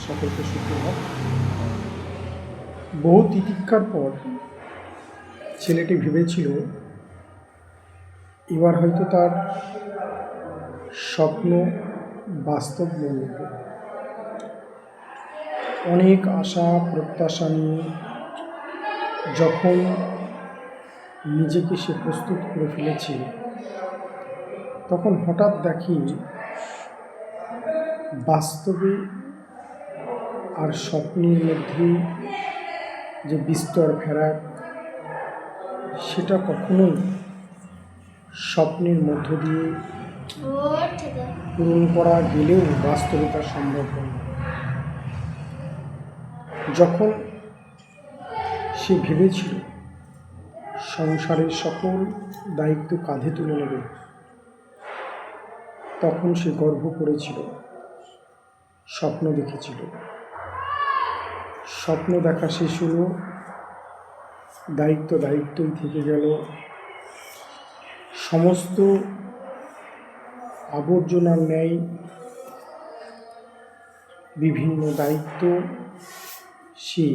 সকলকে সুপ্রভাত। বহু তিতিক্ষার পর ছেলেটি ভেবেছিল এবার হয়তো তার স্বপ্ন বাস্তব মনে হবে। অনেক আশা প্রত্যাশা নিয়ে যখন নিজেকে সে প্রস্তুত করে ফেলেছে, তখন হঠাৎ দেখি বাস্তবে আর স্বপ্নের মধ্যে যে বিস্তর ফেরাক, সেটা কখনোই স্বপ্নের মধ্য দিয়ে পূরণ করা গেলেও বাস্তবে তা সম্ভব হয় না। যখন সে ভেবেছিল সংসারের সকল দায়িত্ব কাঁধে তুলে নেবে, তখন সে গর্ব করেছিল, স্বপ্ন দেখেছিল। স্বপ্ন দেখা শেষ হলো, দায়িত্বই থেকে গেল। সমস্ত আবর্জনার ন্যায় বিভিন্ন দায়িত্ব সে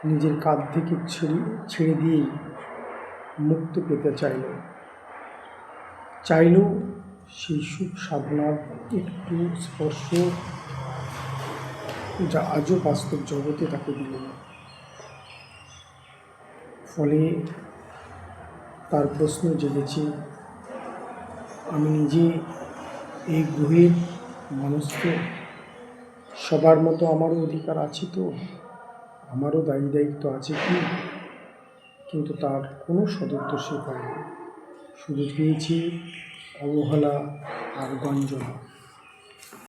নিজের কাঁধ থেকে ছেড়ে দিয়েই মুক্ত পেতে চাইল সেই সুখ সাধনার একটু স্পর্শ, যা আজও বাস্তব জগতে তাকে দিল না। ফলে তার প্রশ্ন জেগেছে, আমি নিজে এই গ্রহের মানুষ তো, সবার মতো আমারও অধিকার আছে তো, আমারও দায়িত্ব আছে কি? কিন্তু তার কোনো সদুত্তর সে পায়নি, শুধু পেয়েছে অবহেলা আর গঞ্জনা।